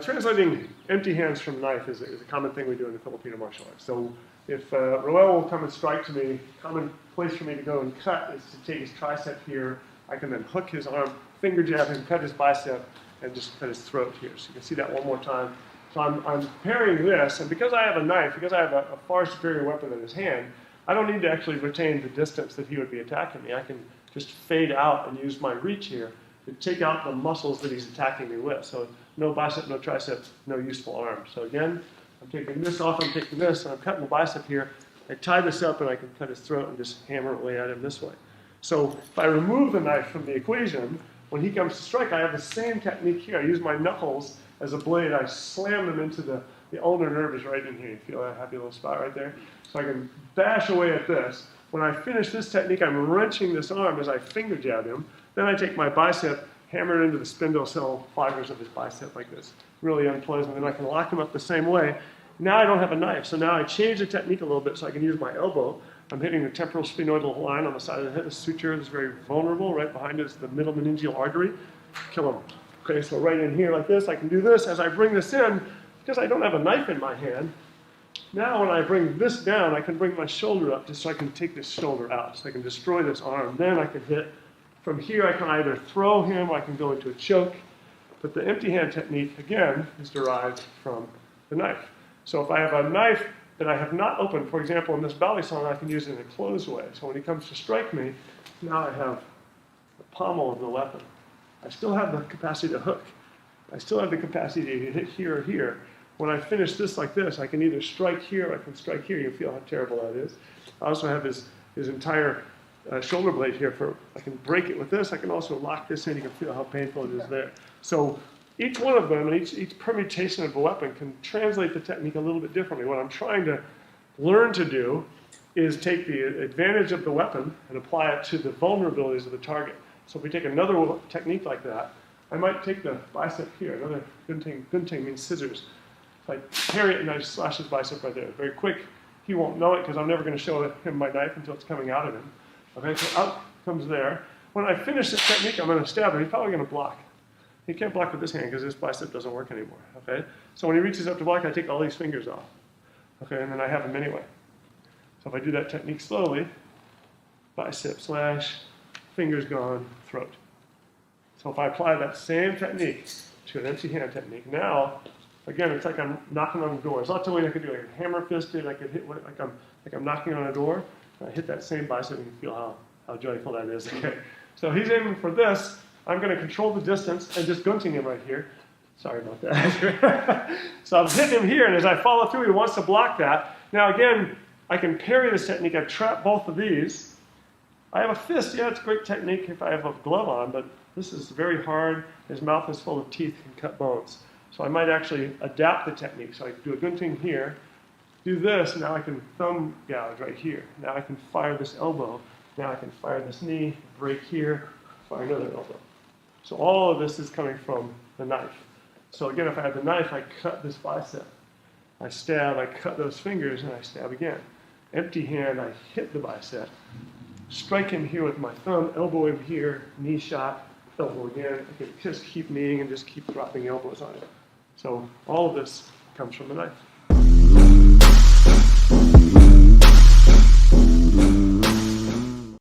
Translating empty hands from knife is a common thing we do in the Filipino martial arts. So if Roel will come and strike to me, common place for me to go and cut is to take his tricep here. I can then hook his arm, finger jab him, cut his bicep, and just cut his throat here. So you can see that one more time. So I'm pairing this, and because I have a knife, because I have a far superior weapon in his hand, I don't need to actually retain the distance that he would be attacking me. I can just fade out and use my reach here to take out the muscles that he's attacking me with. So no bicep, no tricep, no useful arm. So again, I'm taking this off, I'm taking this, and I'm cutting the bicep here. I tie this up and I can cut his throat and just hammer away at him this way. So if I remove the knife from the equation, when he comes to strike, I have the same technique here. I use my knuckles as a blade. I slam them into the ulnar nerve is right in here. You feel that happy little spot right there? So I can bash away at this. When I finish this technique, I'm wrenching this arm as I finger jab him. Then I take my bicep, hammer it into the spindle cell fibers of his bicep like this. Really unpleasant. And I can lock him up the same way. Now I don't have a knife, so now I change the technique a little bit so I can use my elbow. I'm hitting the temporal sphenoidal line on the side of the head. The suture is very vulnerable. Right behind it is the middle meningeal artery. Kill him. Okay, so right in here like this, I can do this. As I bring this in, because I don't have a knife in my hand, now when I bring this down, I can bring my shoulder up just so I can take this shoulder out. So I can destroy this arm. Then I can hit. From here, I can either throw him or I can go into a choke. But the empty hand technique, again, is derived from the knife. So if I have a knife that I have not opened, for example, in this belly song, I can use it in a closed way. So when he comes to strike me, now I have the pommel of the weapon. I still have the capacity to hook. I still have the capacity to hit here or here. When I finish this like this, I can either strike here or I can strike here. You feel how terrible that is. I also have his entire shoulder blade here. I can break it with this. I can also lock this in. You can feel how painful it is there. So each one of them, and each permutation of a weapon can translate the technique a little bit differently. What I'm trying to learn to do is take the advantage of the weapon and apply it to the vulnerabilities of the target. So if we take another technique like that, I might take the bicep here. Another gunting means scissors. If I parry it and I slash his bicep right there. Very quick. He won't know it because I'm never going to show him my knife until it's coming out of him. Okay, so out comes there. When I finish this technique, I'm going to stab him. He's probably going to block. He can't block with this hand because this bicep doesn't work anymore. Okay, so when he reaches up to block, I take all these fingers off. Okay, and then I have him anyway. So if I do that technique slowly, bicep slash, fingers gone, throat. So if I apply that same technique to an empty hand technique, now, again, it's like I'm knocking on doors. Lots of ways I could do it. I could hammer fist it. I could hit like I'm knocking on a door. I hit that same bicep and you feel how joyful that is. Okay. So he's aiming for this. I'm going to control the distance and just gunting him right here. Sorry about that. So I'm hitting him here, and as I follow through, he wants to block that. Now again, I can parry this technique. I've trapped both of these. I have a fist. Yeah, it's a great technique if I have a glove on, but this is very hard. His mouth is full of teeth and cut bones. So I might actually adapt the technique. So I do a gunting here, do this, now I can thumb gouge right here. Now I can fire this elbow. Now I can fire this knee, break here, fire another elbow. So all of this is coming from the knife. So again, if I had the knife, I cut this bicep. I stab, I cut those fingers, and I stab again. Empty hand, I hit the bicep. Strike him here with my thumb, elbow him here, knee shot, elbow again. I can just keep kneeing and just keep dropping elbows on it. So all of this comes from the knife.